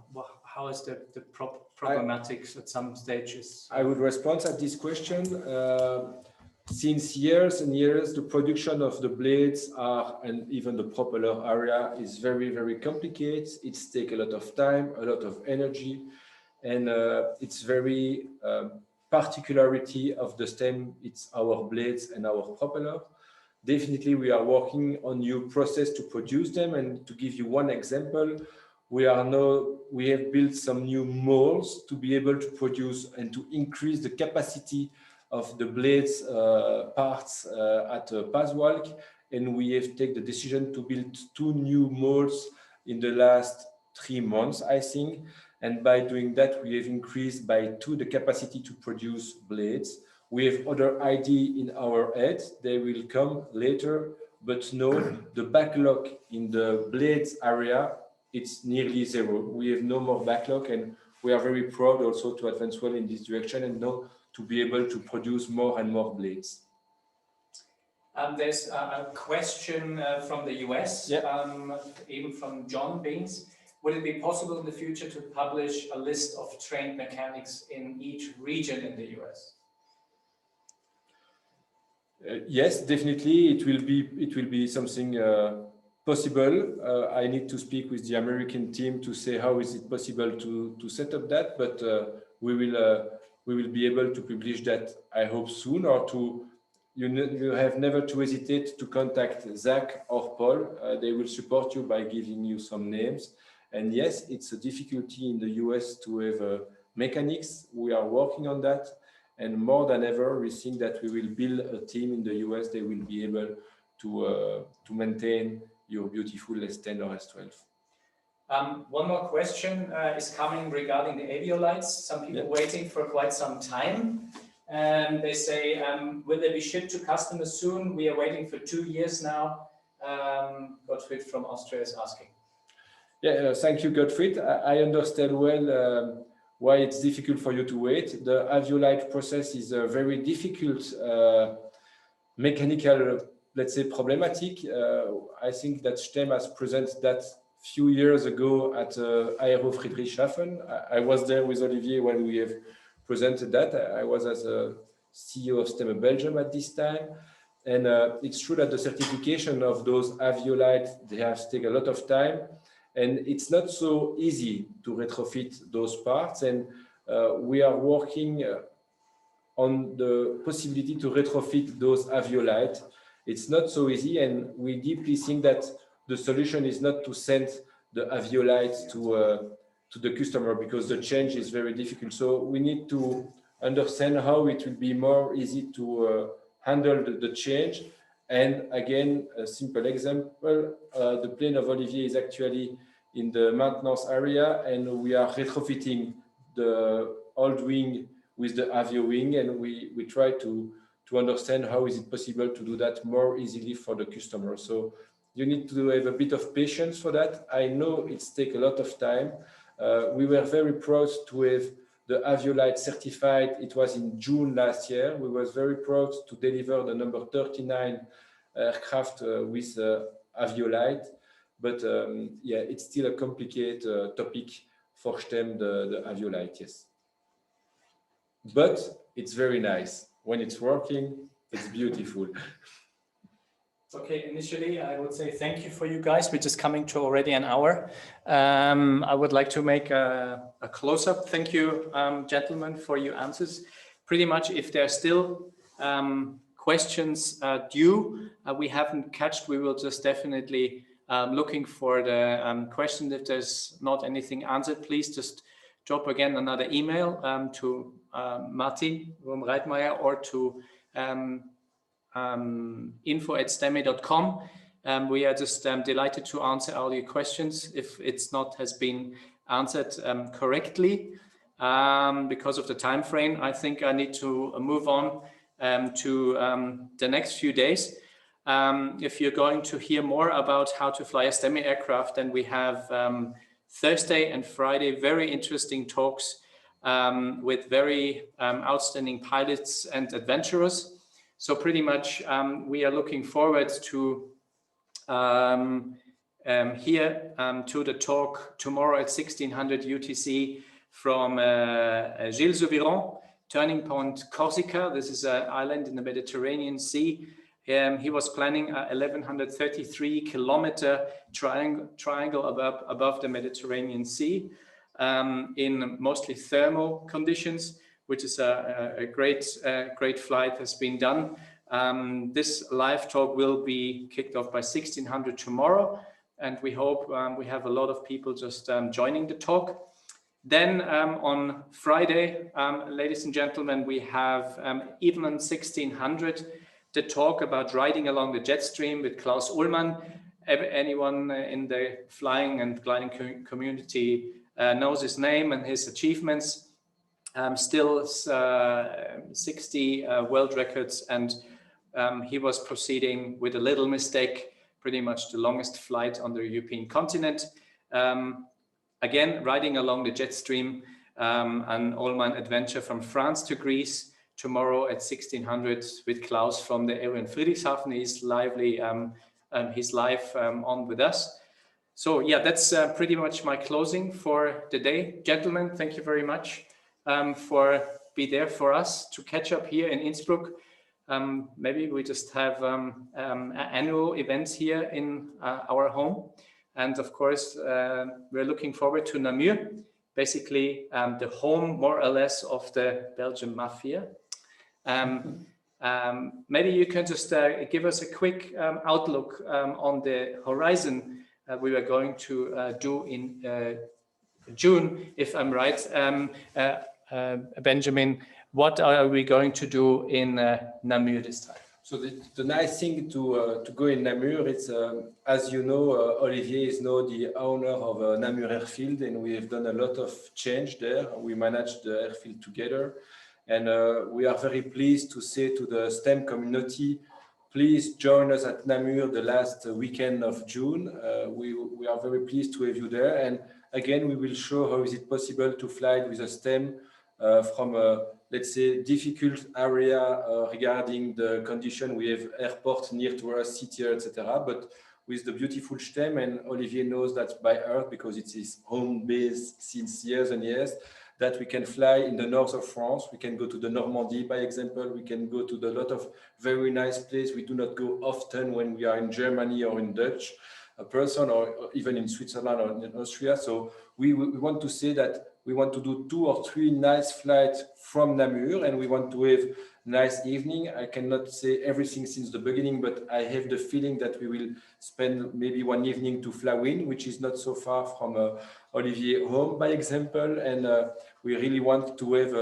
Speaker 1: how is the problematics at some stages?
Speaker 3: I would respond at this question. Since years and years, the production of the blades and even the propeller area is very, very complicated. It takes a lot of time, a lot of energy, and it's very particularity of the stem. It's our blades and our propeller. Definitely, we are working on new process to produce them. And to give you one example, we have built some new molds to be able to produce and to increase the capacity of the blades parts at Paswalk, and we have taken the decision to build 2 new molds in the last 3 months, I think. And by doing that, we have increased by 2 the capacity to produce blades. We have other idea in our head. They will come later, but no, the backlog in the blades area, it's nearly 0. We have no more backlog, and we are very proud also to advance well in this direction and now to be able to produce more and more blades.
Speaker 1: There's a question from the US, even from John Baines. Would it be possible in the future to publish a list of trained mechanics in each region in the US?
Speaker 3: Yes, definitely. It will be something possible. I need to speak with the American team to say how is it possible to set up that, but we will be able to publish that, I hope, soon. Or you have never to hesitate to contact Zach or Paul. They will support you by giving you some names. And yes, it's a difficulty in the US to have mechanics. We are working on that. And more than ever, we think that we will build a team in the US. They will be able to maintain your beautiful S10 or S12.
Speaker 1: One more question is coming regarding the Aviolites. Some people waiting for quite some time. And they say, will they be shipped to customers soon? We are waiting for 2 years now. Gottfried from Austria is asking.
Speaker 3: Yeah, thank you, Gottfried. I understand well why it's difficult for you to wait. The Aviolite process is a very difficult mechanical, let's say, problematic. I think that Stemme has presented that few years ago at Aero Friedrichshafen. I was there with Olivier when we have presented that. I was as a CEO of Stemme Belgium at this time. And it's true that the certification of those Aviolites, they have taken a lot of time. And it's not so easy to retrofit those parts. And we are working on the possibility to retrofit those Aviolites. It's not so easy. And we deeply think that the solution is not to send the Aviolites to the customer, because the change is very difficult. So we need to understand how it will be more easy to handle the change. And again, a simple example, the plane of Olivier is actually in the maintenance area, and we are retrofitting the old wing with the Avio wing, and we try to understand how is it possible to do that more easily for the customer. So you need to have a bit of patience for that. I know it's take a lot of time. We were very proud to have the Aviolite certified. It was in June last year. We were very proud to deliver the number 39 aircraft with Aviolite. But yeah, it's still a complicated topic for Stemme, the Aviolite, yes. But it's very nice. When it's working, it's beautiful.
Speaker 1: Okay, initially I would say thank you for you guys. We're just coming to already an hour. I would like to make a close-up. Thank you, gentlemen, for your answers. Pretty much, if there's still questions due. We haven't catched. We will just definitely looking for the question. If there's not anything answered, please just drop again another email to Martin Reitmeier or to info@stemme.com. We are just delighted to answer all your questions if it's not has been answered correctly. Because of the time frame, I think I need to move on to the next few days. If you're going to hear more about how to fly a Stemme aircraft, then we have Thursday and Friday very interesting talks with very outstanding pilots and adventurers. So pretty much we are looking forward to here to the talk tomorrow at 1600 UTC from Gilles Zuviron, Turning Point Corsica. This is an island in the Mediterranean Sea. He was planning a 1133 kilometer triangle above the Mediterranean Sea in mostly thermal conditions, which is a great flight has been done. This live talk will be kicked off by 1600 tomorrow, and we hope we have a lot of people just joining the talk. Then on Friday, ladies and gentlemen, we have evening 1600, the talk about riding along the jet stream with Klaus Ullmann. Anyone in the flying and gliding community knows his name and his achievements. Still 60 world records, and he was proceeding with a little mistake, pretty much the longest flight on the European continent. Again, riding along the jet stream, an Ullmann adventure from France to Greece tomorrow at 1600 with Klaus from the area in Friedrichshafen. He's lively, he's live on with us. So yeah, that's pretty much my closing for the day. Gentlemen, thank you very much for being there for us to catch up here in Innsbruck. Maybe we just have annual events here in our home. And of course, we're looking forward to Namur, basically the home, more or less, of the Belgian mafia. Maybe you can just give us a quick outlook on the horizon we are going to do in June, if I'm right. Benjamin, what are we going to do in Namur this time?
Speaker 3: So the nice thing to go in Namur, it's as you know, Olivier is now the owner of Namur Airfield, and we have done a lot of change there. We managed the airfield together, and we are very pleased to say to the STEM community, please join us at Namur the last weekend of June. We are very pleased to have you there, and again, we will show how is it possible to fly with a STEM from a, let's say, difficult area regarding the condition. We have airport near to us, city, etc. But with the beautiful STEM, and Olivier knows that by heart because it's his home base since years and years, that we can fly in the north of France. We can go to the Normandy, by example. We can go to the lot of very nice places. We do not go often when we are in Germany or in Dutch person, or even in Switzerland or in Austria. So we want to say that we want to do 2 or 3 nice flights from Namur, and we want to have nice evening. I cannot say everything since the beginning, but I have the feeling that we will spend maybe one evening to Flawin, which is not so far from Olivier home, by example. And we really want to have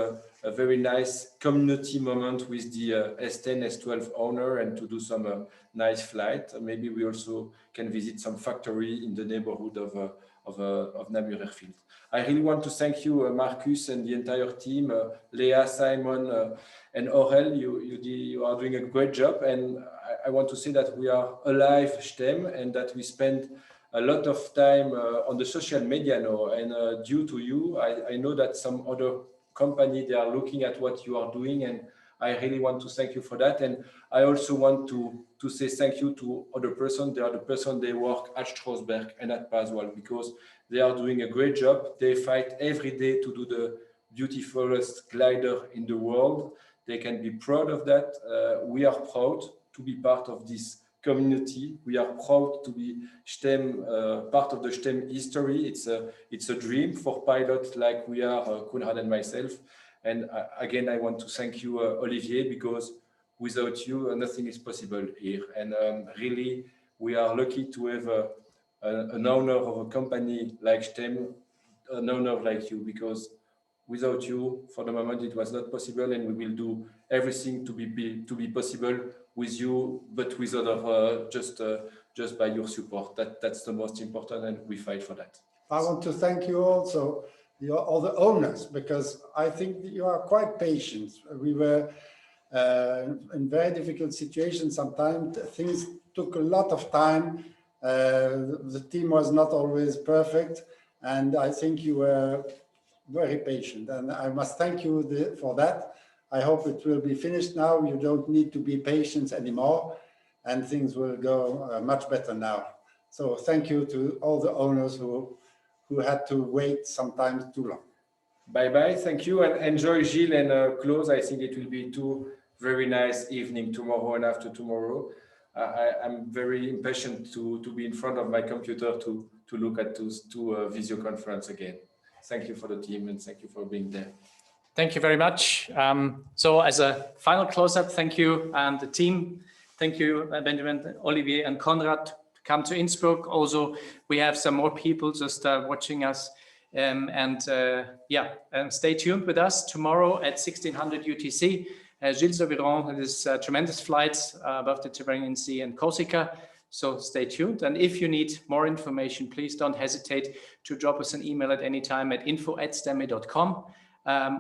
Speaker 3: a very nice community moment with the S10, S12 owner, and to do some nice flight. Maybe we also can visit some factory in the neighborhood of Namur Airfield. I really want to thank you, Marcus, and the entire team, Leah, Simon, and Aurel. You are doing a great job, and I want to say that we are alive STEM, and that we spend a lot of time on the social media now, and due to you, I know that some other company, they are looking at what you are doing, and I really want to thank you for that. And I also want to say thank you to other person. They are the person, they work at Strausberg and at Paswell, because they are doing a great job. They fight every day to do the beautifulest glider in the world. They can be proud of that. We are proud to be part of this community. We are proud to be STEM, part of the STEM history. It's a dream for pilots like we are, Koenraad and myself. And again, I want to thank you, Olivier, because without you, nothing is possible here. And really, we are lucky to have an owner of a company like Stemme, an owner like you, because without you, for the moment, it was not possible, and we will do everything to be possible with you, but with other just by your support. That's the most important, and we fight for that.
Speaker 2: I want to thank you also, all the owners, because I think you are quite patient. We were in very difficult situations. Sometimes things took a lot of time. The team was not always perfect, and I think you were very patient, and I must thank you for that. I hope it will be finished now. You don't need to be patient anymore, and things will go much better now. So thank you to all the owners who had to wait sometimes too long.
Speaker 3: Bye-bye, thank you, and enjoy Gilles and Claude. I think it will be 2 very nice evening tomorrow and after tomorrow. I'm very impatient to be in front of my computer to look at two video conference again. Thank you for the team, and thank you for being there.
Speaker 1: Thank you very much. So as a final close-up, thank you and the team. Thank you, Benjamin, Olivier, and Koenraad, to come to Innsbruck. Also, we have some more people just watching us. Stay tuned with us tomorrow at 1600 UTC. Gilles Oviron has tremendous flights above the Tyrrhenian Sea and Corsica. So stay tuned. And if you need more information, please don't hesitate to drop us an email at any time at info@stemme.com.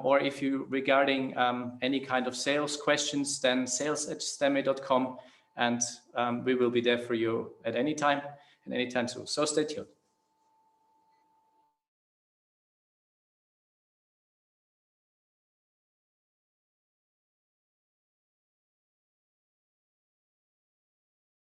Speaker 1: Or if you regarding any kind of sales questions, then sales@stemme.com. And we will be there for you at any time and anytime soon. So stay tuned.